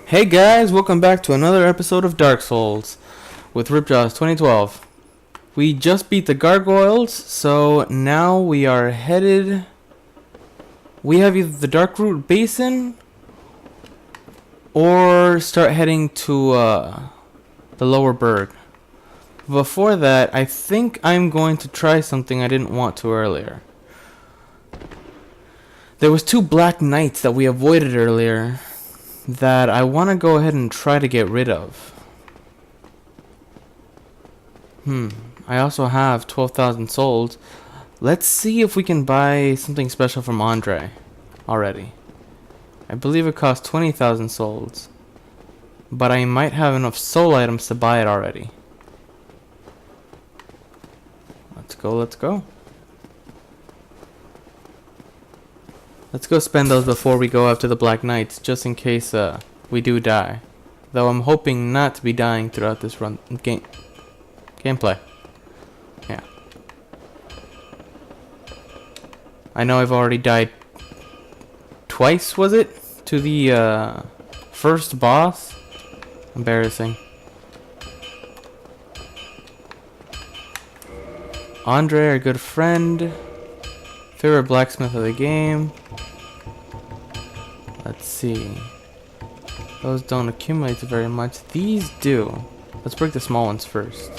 Hey guys, welcome back to another episode of Dark Souls with Ripjaws 2012. We just beat the gargoyles, so now we are headed... We have either the Darkroot Basin or start heading to the Lower Berg. Before that, I think I'm going to try something I didn't want to earlier. There was 2 Black Knights that we avoided earlier that I want to go ahead and try to get rid of. I also have 12,000 souls. Let's see if we can buy something special from Andre already. I believe it costs 20,000 souls, but I might have enough soul items to buy it already. Let's go, let's go. Let's go spend those before we go after the Black Knights, just in case we do die. Though I'm hoping not to be dying throughout this gameplay. Yeah. I know I've already died twice, was it? To the first boss? Embarrassing. Andre, our good friend. Favorite blacksmith of the game. Let's see. Those don't accumulate very much. These do. Let's break the small ones first.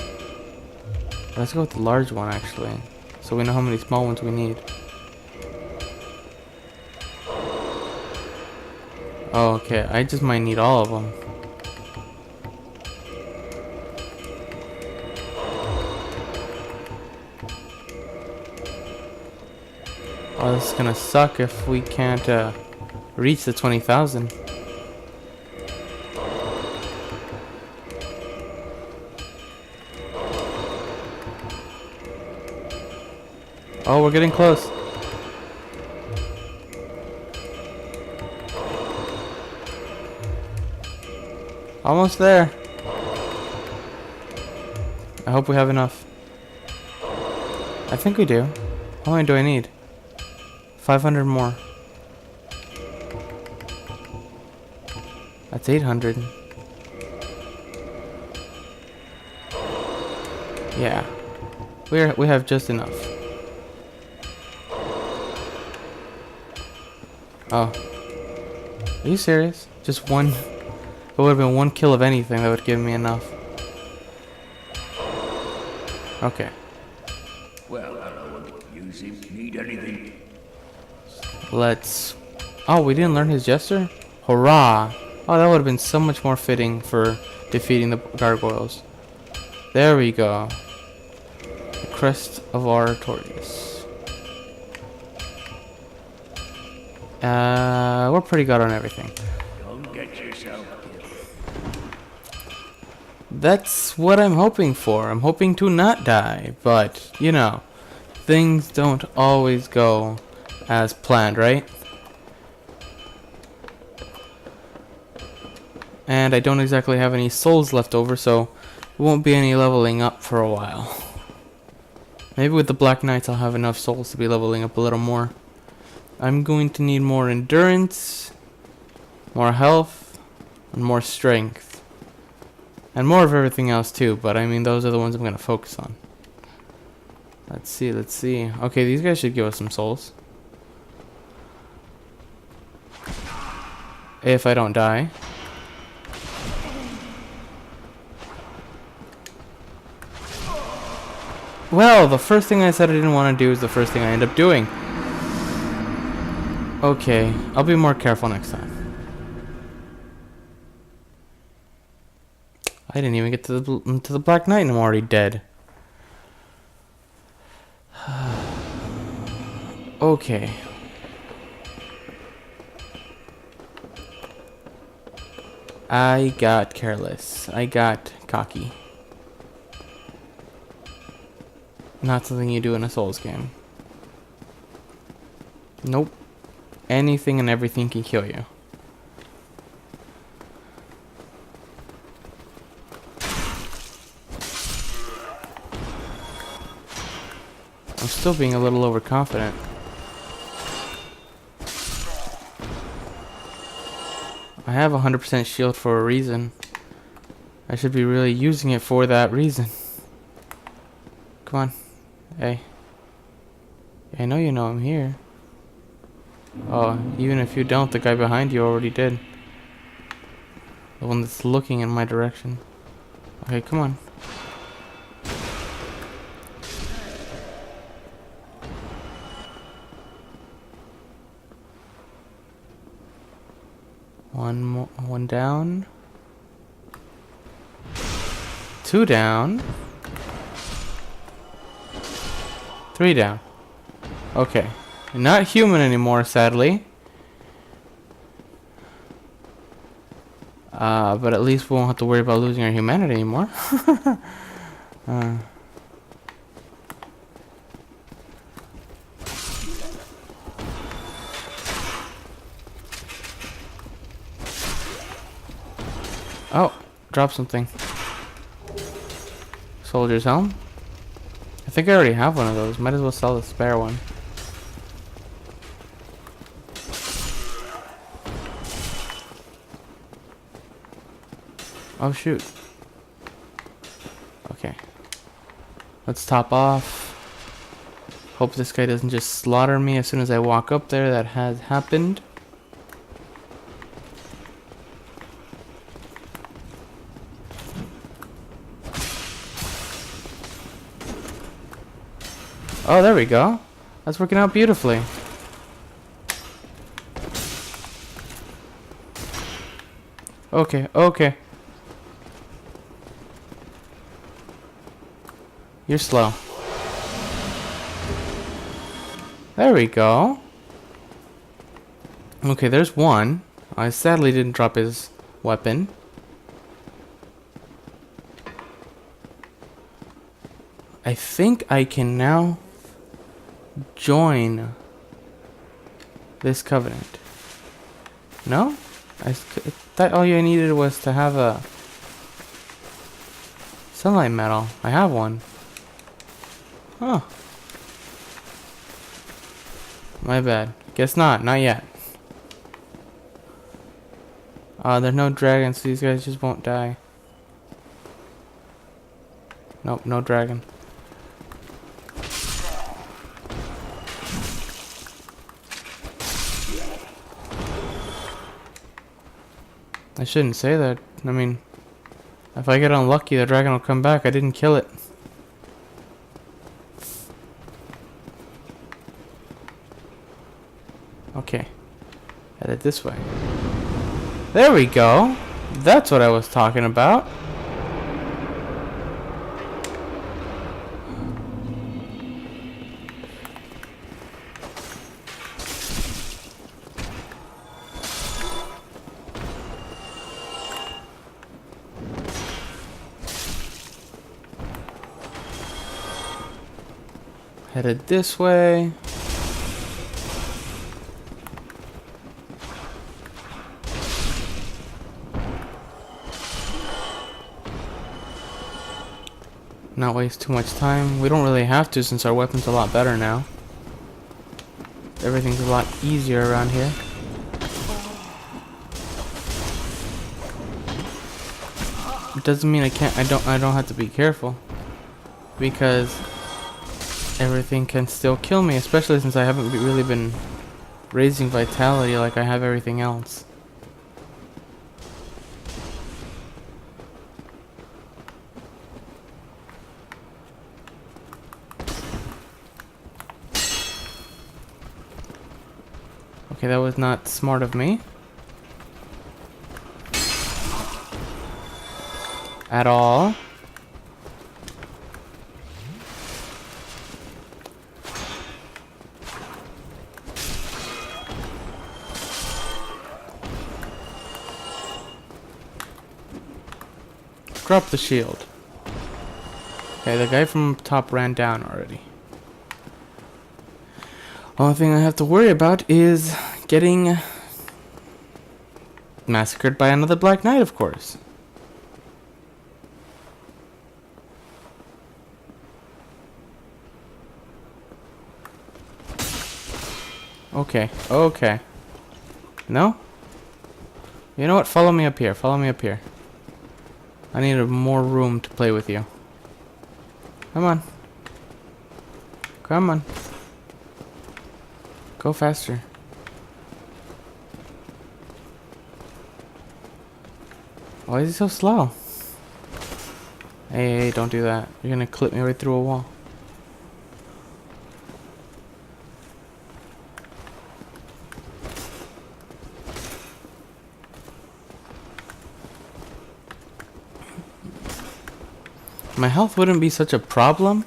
Let's go with the large one actually, so we know how many small ones we need. Oh, okay. I just might need all of them. Oh, this is gonna suck if we can't reach the 20,000. Oh, we're getting close. Almost there. I hope we have enough. I think we do. How many do I need? 500 more. That's 800. Yeah. We have just enough. Oh. Are you serious? Just one? It would have been 1 kill of anything that would give me enough. Okay. Well, hello. You seem to need anything. Let's... Oh, we didn't learn his gesture? Hurrah! Oh, that would have been so much more fitting for defeating the gargoyles. There we go. The crest of Oratorius. We're pretty good on everything. Don't get yourself killed. That's what I'm hoping for. I'm hoping to not die, but, you know, things don't always go as planned, right? And I don't exactly have any souls left over, so there won't be any leveling up for a while. Maybe with the Black Knights I'll have enough souls to be leveling up a little more. I'm going to need more endurance, more health, and more strength. And more of everything else too, but I mean those are the ones I'm going to focus on. Let's see, let's see. Okay, these guys should give us some souls. If I don't die. Well, the first thing I said I didn't want to do is the first thing I end up doing. Okay, I'll be more careful next time. I didn't even get to the Black Knight and I'm already dead. Okay. I got careless. I got cocky. Not something you do in a Souls game. Nope. Anything and everything can kill you. I'm still being a little overconfident. I have 100% shield for a reason. I should be really using it for that reason. Come on. Hey. I know you know I'm here. Oh, even if you don't, the guy behind you already did. The one that's looking in my direction. Okay, come on. One down. 2 down. 3 down. Okay. Not human anymore, sadly. But at least we won't have to worry about losing our humanity anymore. Oh, drop something. Soldier's helm. I think I already have one of those. Might as well sell the spare one. Oh shoot. Okay. Let's top off. Hope this guy doesn't just slaughter me as soon as I walk up there. That has happened. Oh, there we go. That's working out beautifully. Okay, okay. You're slow. There we go. Okay, there's one. I sadly didn't drop his weapon. I think I can now join this covenant. No? I thought all you needed was to have a sunlight medal. I have one. Huh. My bad. Guess not. Not yet. There's no dragons, so these guys just won't die. Nope, no dragon. I shouldn't say that. I mean, if I get unlucky, the dragon will come back. I didn't kill it. Okay. Headed this way. There we go. That's what I was talking about. Headed this way. Not waste too much time. We don't really have to since our weapon's a lot better now. Everything's a lot easier around here. It doesn't mean I don't have to be careful. Because everything can still kill me, especially since I haven't really been raising vitality like I have everything else. Okay, that was not smart of me. At all. Drop the shield. Okay, the guy from top ran down already. Only thing I have to worry about is getting massacred by another Black Knight, of course. Okay, okay. No? You know what? Follow me up here. Follow me up here. I need more room to play with you. Come on. Come on. Go faster. Why is he so slow? Hey, don't do that. You're gonna clip me right through a wall. My health wouldn't be such a problem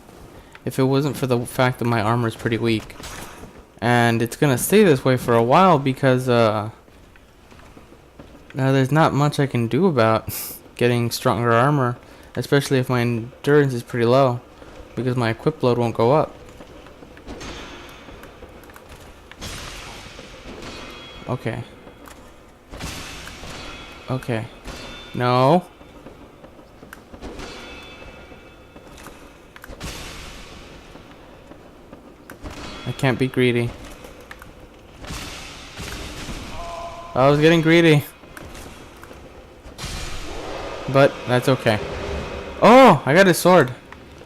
if it wasn't for the fact that my armor is pretty weak. And it's gonna stay this way for a while because there's not much I can do about getting stronger armor, especially if my endurance is pretty low, because my equip load won't go up. Okay. Okay. No. I can't be greedy. I was getting greedy. But that's okay. Oh, I got a sword.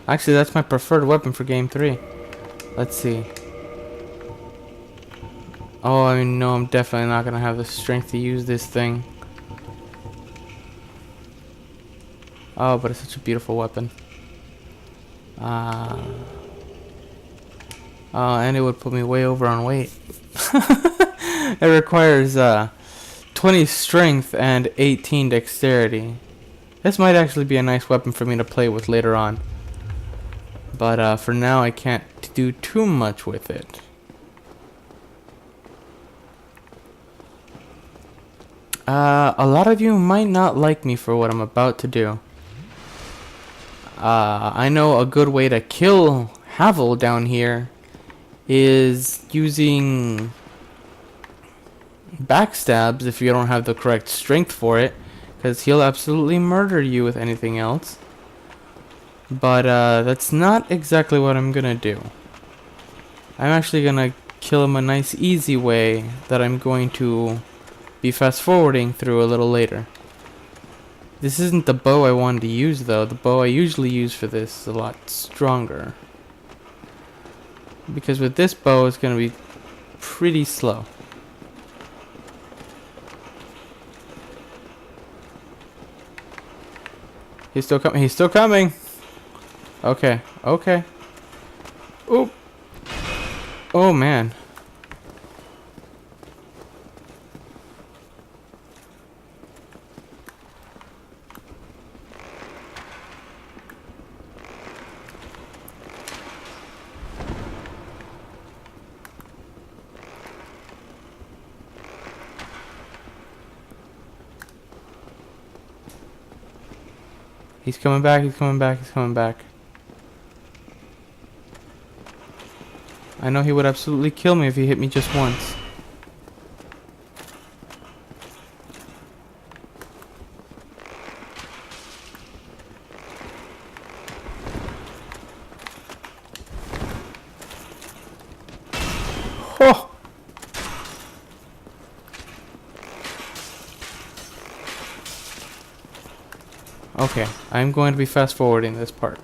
Actually, that's my preferred weapon for game 3. Let's see. Oh, I know I'm definitely not gonna have the strength to use this thing. Oh, but it's such a beautiful weapon. Oh, and it would put me way over on weight. It requires 20 strength and 18 dexterity. This might actually be a nice weapon for me to play with later on. But for now, I can't do too much with it. A lot of you might not like me for what I'm about to do. I know a good way to kill Havel down here is using backstabs if you don't have the correct strength for it, because he'll absolutely murder you with anything else. But that's not exactly what I'm gonna do. I'm actually gonna kill him a nice easy way that I'm going to be fast forwarding through a little later. This isn't the bow I wanted to use though. The bow I usually use for this is a lot stronger, because with this bow it's gonna be pretty slow. He's still coming. He's still coming. Okay. Okay. Oop. Oh man. He's coming back, he's coming back, he's coming back. I know he would absolutely kill me if he hit me just once. Oh! Okay, I'm going to be fast forwarding this part.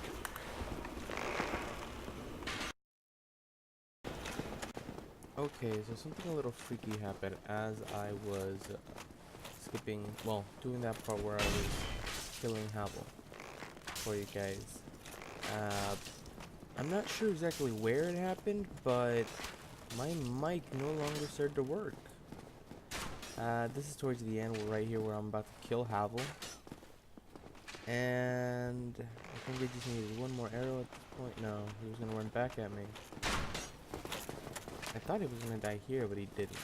Okay, so something a little freaky happened as I was skipping, well, doing that part where I was killing Havel for you guys. I'm not sure exactly where it happened, but my mic no longer started to work. This is towards the end, right here where I'm about to kill Havel. And I think they just needed one more arrow at this point. No, he was gonna run back at me. I thought he was gonna die here, but he didn't.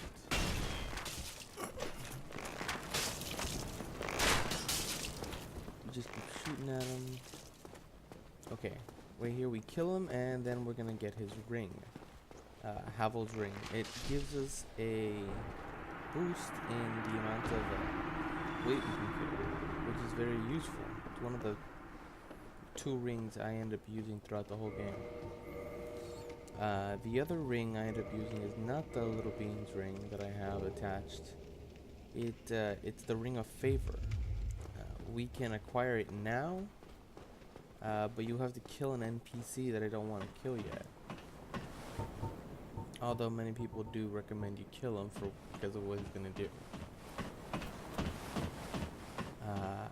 Just keep shooting at him. Okay, right here we kill him, and then we're gonna get his ring. Havel's ring. It gives us a boost in the amount of weight we can carry, which is very useful. It's one of the 2 rings I end up using throughout the whole game. The other ring I end up using is not the little beans ring that I have attached It's the Ring of Favor. We can acquire it now, but you have to kill an NPC that I don't want to kill yet. Although many people do recommend you kill him because of what he's gonna do.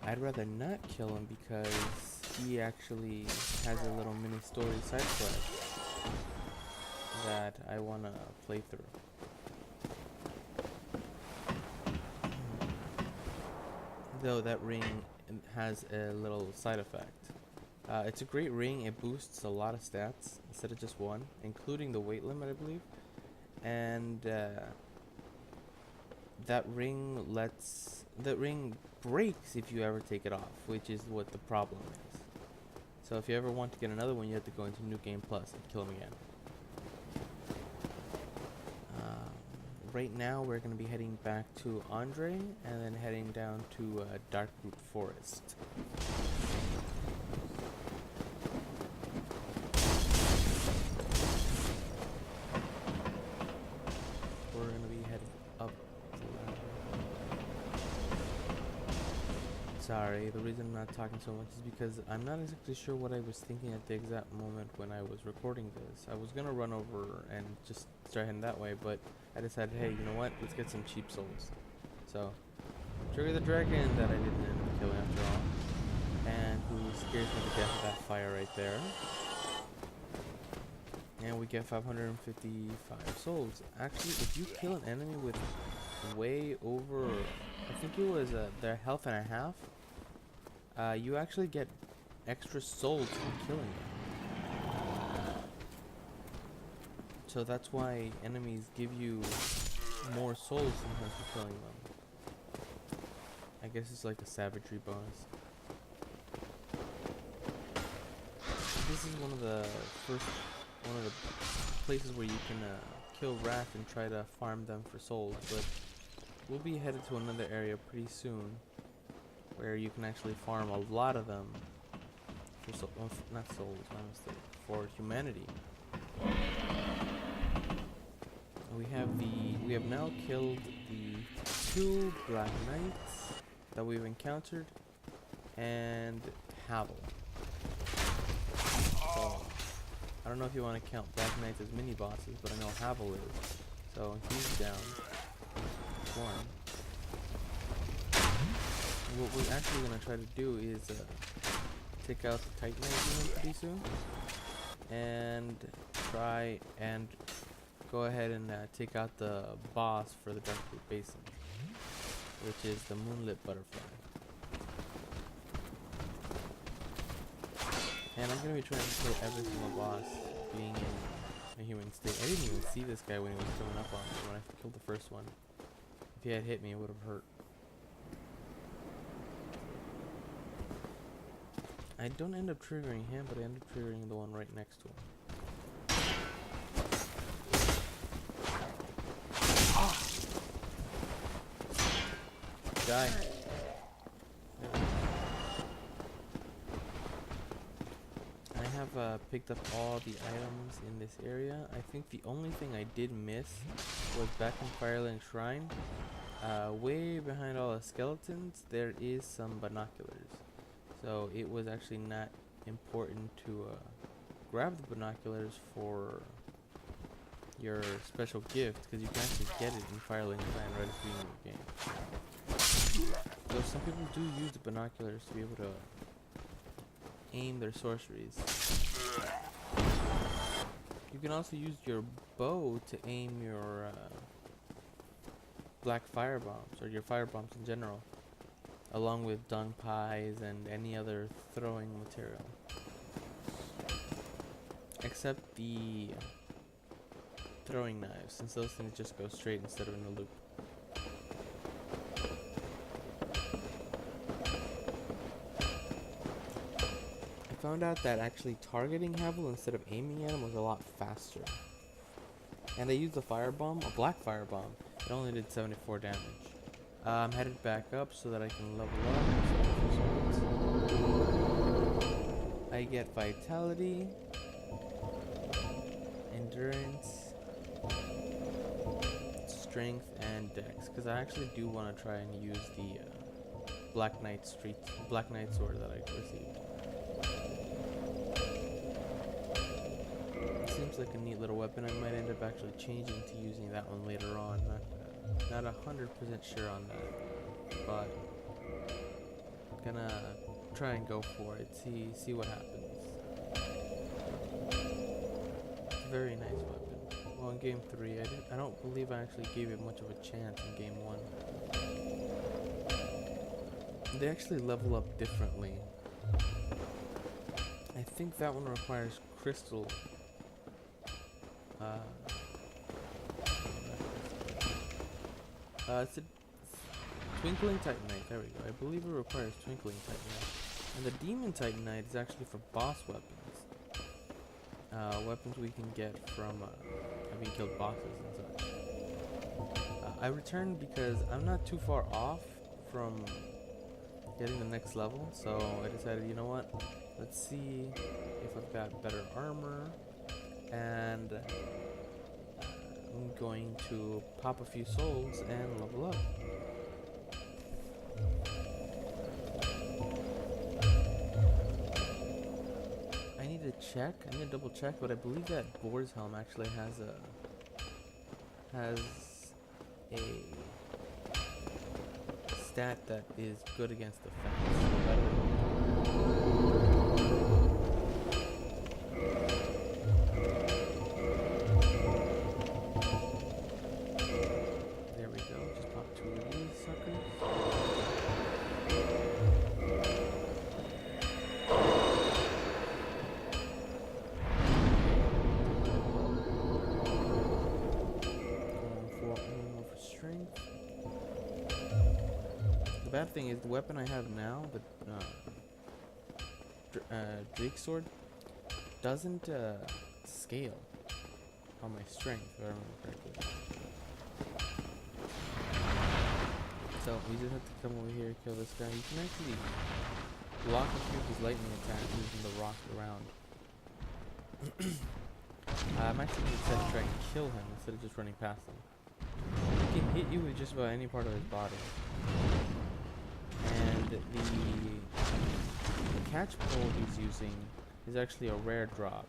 I'd rather not kill him because he actually has a little mini story side quest that I wanna play through. Though that ring has a little side effect. It's a great ring. It boosts a lot of stats instead of just one, including the weight limit, I believe. And that ring breaks if you ever take it off, which is what the problem is. So if you ever want to get another one, you have to go into New Game Plus and kill him again. Right now, we're going to be heading back to Andre and then heading down to Darkroot Forest. We're going to be heading up. Sorry, the reason I'm not talking so much is because I'm not exactly sure what I was thinking at the exact moment when I was recording this. I was going to run over and just start heading that way, but I decided, hey, you know what? Let's get some cheap souls. So, trigger the dragon that I didn't end up killing after all. And who scares me to death with that fire right there. And we get 555 souls. Actually, if you kill an enemy with way over, I think it was their health and a half, you actually get extra souls for killing them. So that's why enemies give you more souls sometimes for killing them. I guess it's like a savagery bonus. This is one of the places where you can kill rats and try to farm them for souls, but we'll be headed to another area pretty soon where you can actually farm a lot of them for not souls, my mistake, for humanity. We have now killed the 2 Black Knights that we've encountered and Havel. So I don't know if you want to count Black Knights as mini bosses, but I know Havel is. So he's down. One. What we're actually going to try to do is take out the Titan Knight pretty soon. And try and go ahead and take out the boss for the Darkroot Basin, which is the Moonlit Butterfly. And I'm going to be trying to kill every single boss being in a human state. I didn't even see this guy when he was coming up on me when I killed the first one. If he had hit me, it would have hurt. I don't end up triggering him, but I end up triggering the one right next to him. Die. I have picked up all the items in this area. I think the only thing I did miss was back in Fireland Shrine. Way behind all the skeletons, there is some binoculars. So it was actually not important to grab the binoculars for your special gift, because you can actually get it in Fireland Shrine right at the beginning of the game. So some people do use the binoculars to be able to aim their sorceries. You can also use your bow to aim your black fire bombs, or your fire bombs in general, along with dung pies and any other throwing material. Except the throwing knives, since those things just go straight instead of in a loop. I found out that actually targeting Havel instead of aiming at him was a lot faster. And I used a firebomb, a black firebomb. It only did 74 damage. I'm headed back up so that I can level up. I get vitality, endurance, strength and dex, because I actually do want to try and use the Black Knight sword that I received. It seems like a neat little weapon. I might end up actually changing to using that one later on. Not 100% sure on that, but gonna try and go for it. See what happens. It's a very nice weapon. Well, in game 3, I don't believe I actually gave it much of a chance in game 1. They actually level up differently. I think that one requires crystal. It's a Twinkling Titanite. There we go. I believe it requires Twinkling Titanite. And the Demon Titanite is actually for boss weapons. Weapons we can get from having killed bosses and such. I returned because I'm not too far off from getting the next level, so I decided, you know what, let's see if I've got better armor, and I'm going to pop a few souls and level up. I need to double check, but I believe that Boar's Helm actually has a stat that is good against defense. There we go. Just pop 2 of these suckers. Going for strength. The bad thing is the weapon I have now, the Drake sword, doesn't scale on my strength, if I remember correctly. So we just have to come over here, kill this guy. You can actually block a few of his lightning attacks using the rock around. I'm actually going to try to kill him instead of just running past him. He can hit you with just about any part of his body. And the catch pole he's using is actually a rare drop.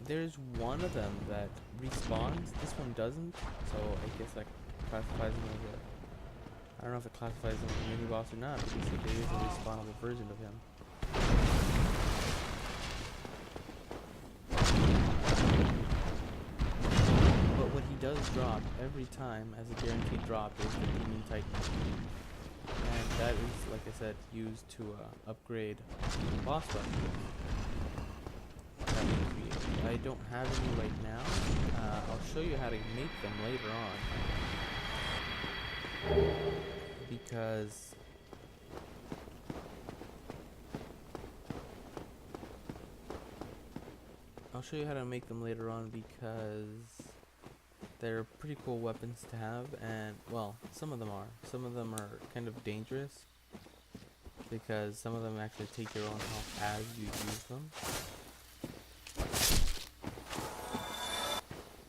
There's one of them that respawns, this one doesn't, so I guess that classifies him as a... I don't know if it classifies him as a mini boss or not, because there is a respawnable version of him. But what he does drop every time as a guaranteed drop is the Demon Titan. And that is, like I said, used to upgrade boss weapons. I don't have any right now. I'll show you how to make them later on. Because they're pretty cool weapons to have, and well, some of them are. Some of them are kind of dangerous because some of them actually take your own health as you use them.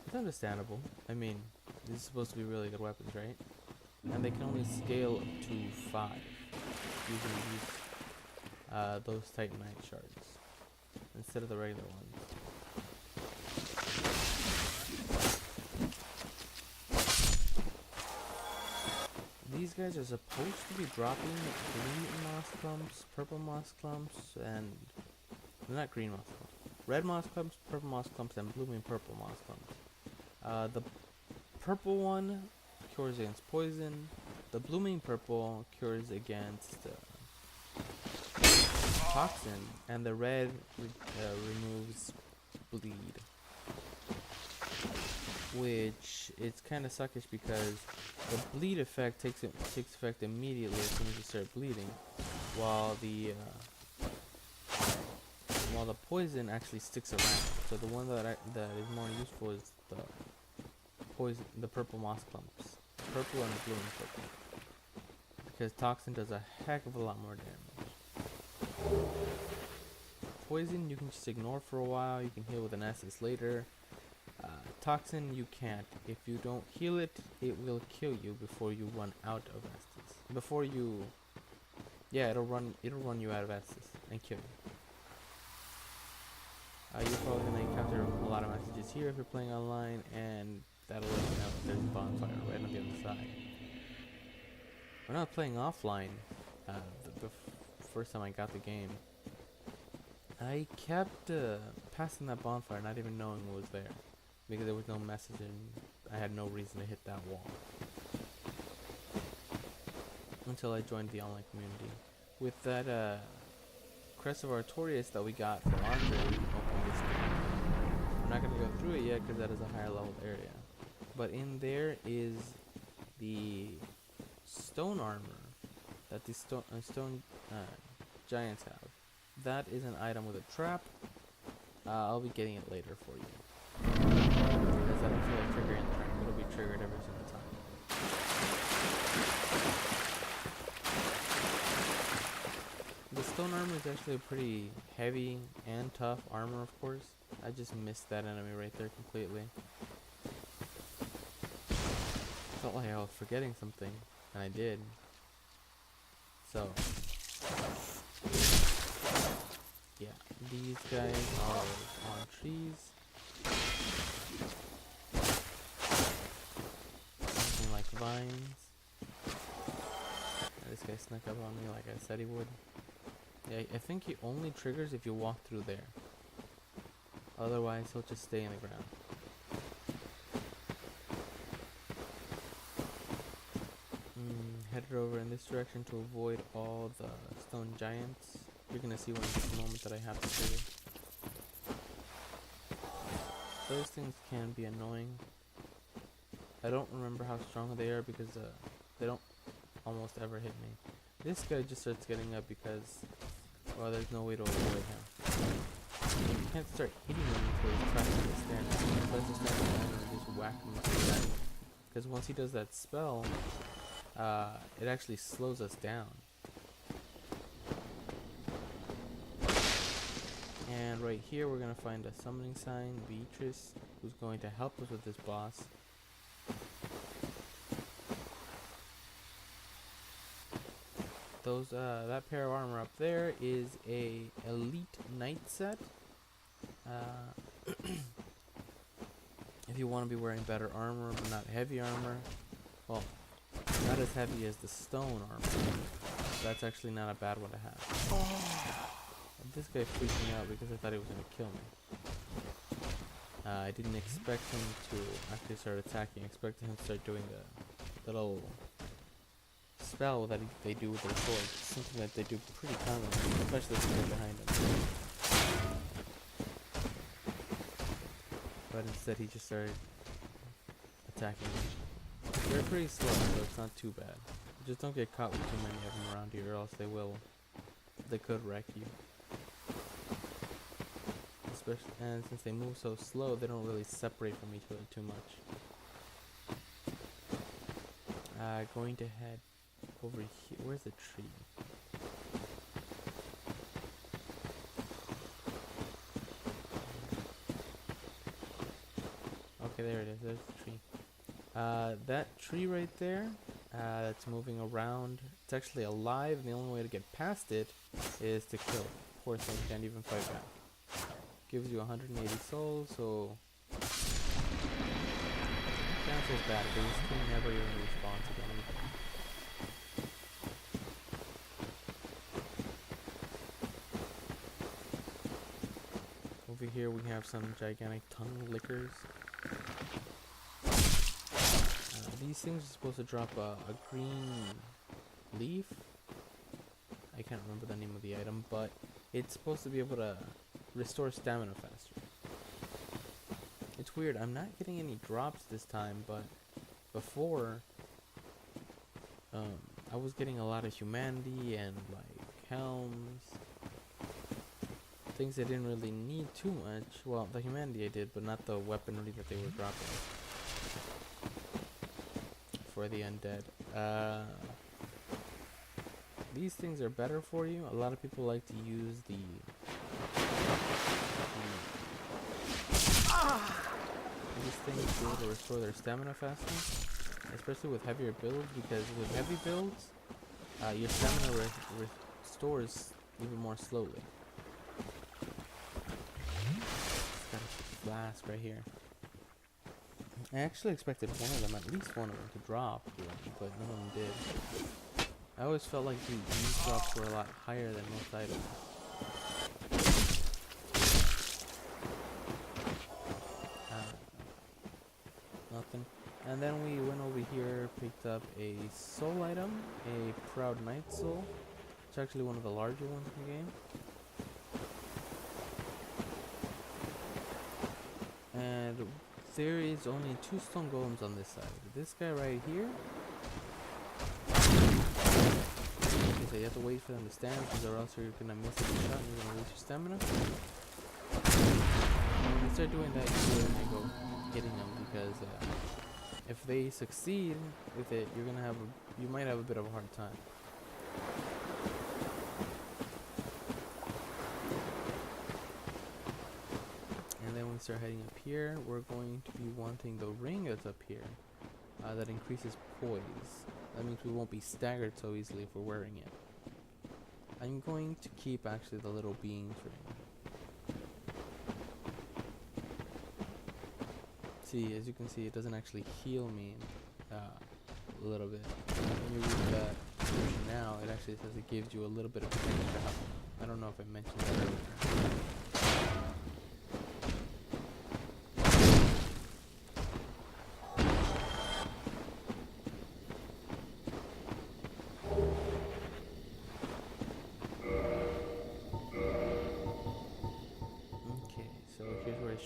It's understandable. I mean, these are supposed to be really good weapons, right? And they can only scale up to 5 using those Titanite shards instead of the regular ones. These guys are supposed to be dropping green moss clumps, purple moss clumps, and not green moss clumps. Red moss clumps, purple moss clumps, and blooming purple moss clumps. The purple one cures against poison. The blooming purple cures against toxin, and the red removes bleed. Which it's kind of suckish because the bleed effect takes effect immediately as soon as you start bleeding, while the poison actually sticks around. So the one that is more useful is the purple moss clumps, purple and the blooming purple, because toxin does a heck of a lot more damage. Poison you can just ignore for a while. You can heal with an Estus later. toxin you can't. If you don't heal it, it will kill you before you run out of Estus. Before you, yeah, it'll run you out of Estus and kill you. You're probably gonna encounter a lot of messages here if you're playing online, and that'll let you know if there's a bonfire right on the other side. When I was playing offline, the first time I got the game, I kept passing that bonfire, not even knowing what was there, because there was no message and I had no reason to hit that wall. Until I joined the online community. With that Crest of Artorias that we got from Andre, we can open this game. I'm not going to go through it yet because that is a higher level area. But in there is the stone armor that the stone giants have. That is an item with a trap. I'll be getting it later for you. Because I don't feel like triggering the trap. It'll be triggered every single time. The stone armor is actually a pretty heavy and tough armor, of course. I just missed that enemy right there completely. Felt like I was forgetting something, and I did. So, yeah, these guys are on trees. Something like vines. This guy snuck up on me like I said he would. Yeah, I think he only triggers if you walk through there. Otherwise, he'll just stay in the ground. Headed over in this direction to avoid all the stone giants. You're gonna see one in just a moment that I have to trigger. Those things can be annoying. I don't remember how strong they are because they don't almost ever hit me. This guy just starts getting up because, well, there's no way to avoid him. You can't start hitting him until he's trying to stand up. He tries to stand up and just whack him up the back. Because once he does that spell, it actually slows us down. And right here we're going to find a summoning sign, Beatrice, who's going to help us with this boss. That pair of armor up there is a elite knight set. If you want to be wearing better armor but not heavy armor, well, not as heavy as the stone armor, that's actually not a bad one to have. This guy freaked me out because I thought he was going to kill me. I didn't expect him to actually start attacking. I expected him to start doing the little spell that they do with their sword. Something that they do pretty commonly, especially if they're behind him. But instead he just started attacking me. They're pretty slow, so it's not too bad. Just don't get caught with too many of them around you, or else they could wreck you. Especially, and since they move so slow, they don't really separate from each other too much. Going to head over here. Where's the tree? Okay, there it is. There's the tree. That tree right there, that's moving around. It's actually alive, and the only way to get past it is to kill it. Poor thing can't even fight back. Gives you 180 souls, so cancel's bad because this thing never even respawns again. Over here we have some gigantic tongue lickers. These things are supposed to drop a green leaf. I can't remember the name of the item, but it's supposed to be able to restore stamina faster. It's weird, I'm not getting any drops this time, but before, I was getting a lot of humanity and like helms. Things I didn't really need too much. Well, the humanity I did, but not the weaponry that they were dropping for the undead. These things are better for you. A lot of people like to use the these things be able to restore their stamina faster, especially with heavier builds, because with heavy builds, your stamina restores even more slowly. Got a flask right here. I actually expected one of them, at least one of them, to drop here, but none of them did. I always felt like these drops were a lot higher than most items. Nothing. And then we went over here, picked up a soul item, a Proud Knight soul. It's actually one of the larger ones in the game. And there is only 2 stone golems on this side. This guy right here. Okay, so you have to wait for them to stand, because or else you're gonna miss a shot and you're gonna lose your stamina. When you start doing that, you're gonna go hitting them, because if they succeed with it, you might have a bit of a hard time. And then when we start heading up here, we're going to be wanting the ring that's up here that increases poise. That means we won't be staggered so easily if we're wearing it. I'm going to keep actually the little beings ring. See, as you can see, it doesn't actually heal me a little bit. When you read that version now, it actually says it gives you a little bit of extra health. I don't know if I mentioned that earlier.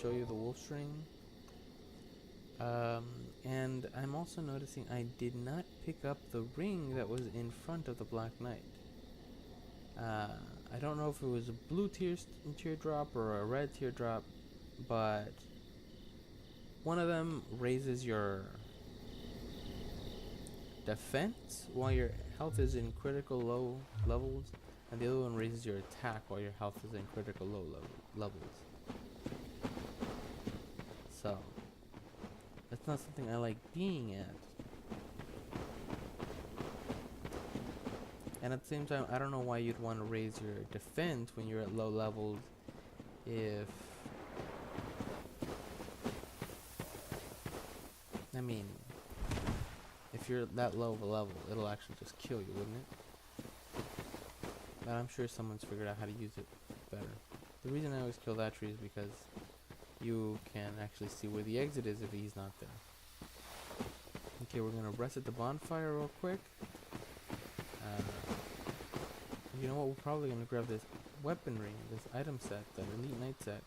Show you the wolf's ring. And I'm also noticing I did not pick up the ring that was in front of the Black Knight. I don't know if it was a blue teardrop or a red teardrop, but one of them raises your defense while your health is in critical low levels, and the other one raises your attack while your health is in critical low levels. So, that's not something I like being at. And at the same time, I don't know why you'd want to raise your defense when you're at low levels if... I mean, if you're that low of a level, it'll actually just kill you, wouldn't it? But I'm sure someone's figured out how to use it better. The reason I always kill that tree is because you can actually see where the exit is if he's not there. Okay, we're gonna rest at the bonfire real quick. You know what? We're probably gonna grab this weaponry, this item set, the Elite Knight set,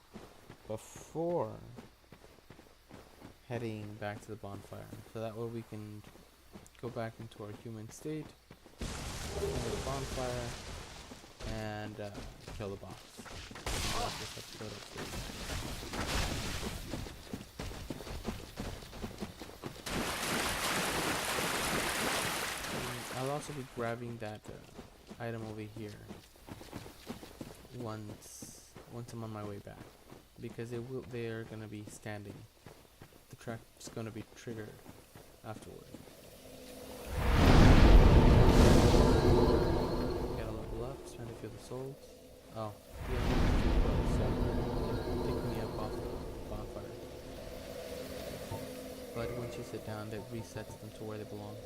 before heading back to the bonfire. So that way we can go back into our human state, into the bonfire, and kill the boss. This episode upstairs. I'll also be grabbing that item over here once I'm on my way back, because they're gonna be standing. The track's gonna be triggered afterward. Gotta level up, spend a few of the souls. Oh, yeah, so pick me up off the bonfire. But once you sit down, that resets them to where they belong.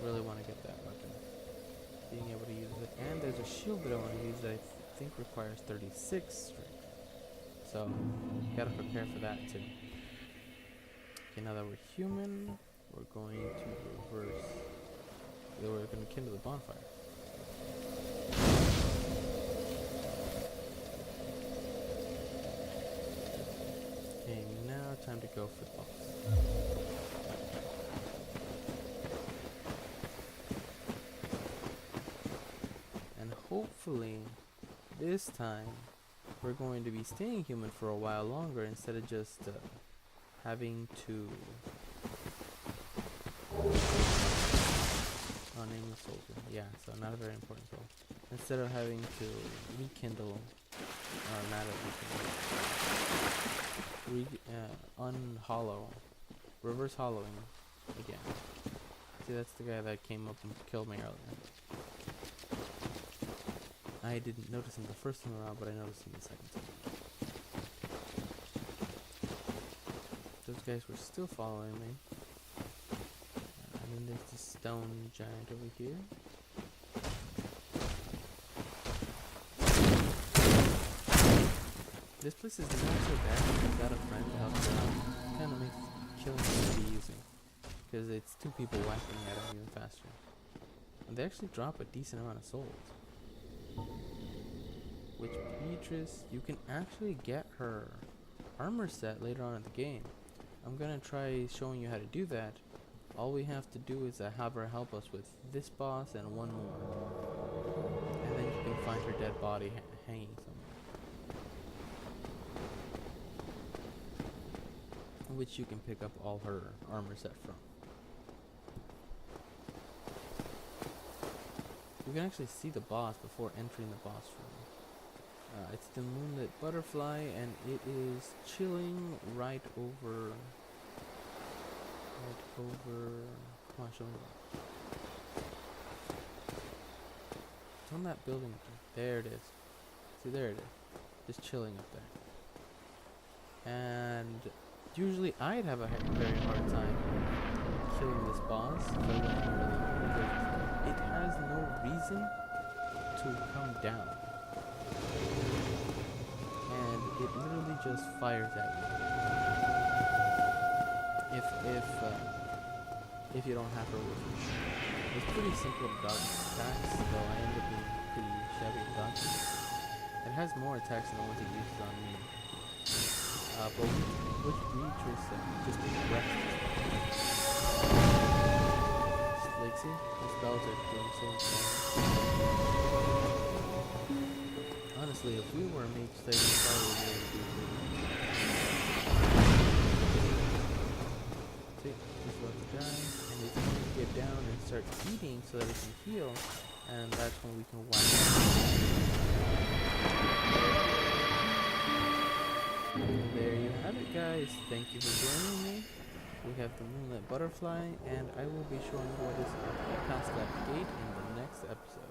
Really want to get that weapon. Being able to use it. And there's a shield that I want to use that I think requires 36 strength. So, gotta prepare for that too. Okay, now that we're human, we're going to reverse. We're going to kindle the bonfire. Okay, now time to go for the boss. And hopefully, this time, we're going to be staying human for a while longer instead of just having to name the soldier. Yeah, so not a very important role. instead of having to rekindle, or not rekindle, unhollow, reverse hollowing again. See, that's the guy that came up and killed me earlier. I didn't notice him the first time around, but I noticed him the second time. Those guys were still following me. And then there's this stone giant over here. This place is not so bad if you've got a friend to help you out. It kind of makes killing pretty easy. Because it's two people whacking at them even faster. And they actually drop a decent amount of souls. Which Beatrice, you can actually get her armor set later on in the game. I'm gonna try showing you how to do that. All we have to do is have her help us with this boss and one more. And then you can find her dead body hanging somewhere. Which you can pick up all her armor set from. You can actually see the boss before entering the boss room. It's the moonlit butterfly, and it is chilling right over. Come on, show me that. It's on that building. There it is. See, there it is. Just chilling up there. And usually I'd have a very hard time killing this boss if I went in early on, because it has no reason to come down. And it literally just fires at you. If you don't have her with you. It's pretty simple to dodge attacks, though I end up being pretty shabby at dodging. It has more attacks than the ones it uses on me. But which Beatrice just wrecked. Like, see? The spells are doing so much damage. Honestly, if we were a mage state, we probably would do pretty. See, just let the guy, and it's going to get down and start eating so that it can heal, and that's when we can whack it. There you have it, guys. Thank you for joining me. We have the moonlit butterfly, and I will be showing you what is past that gate in the next episode.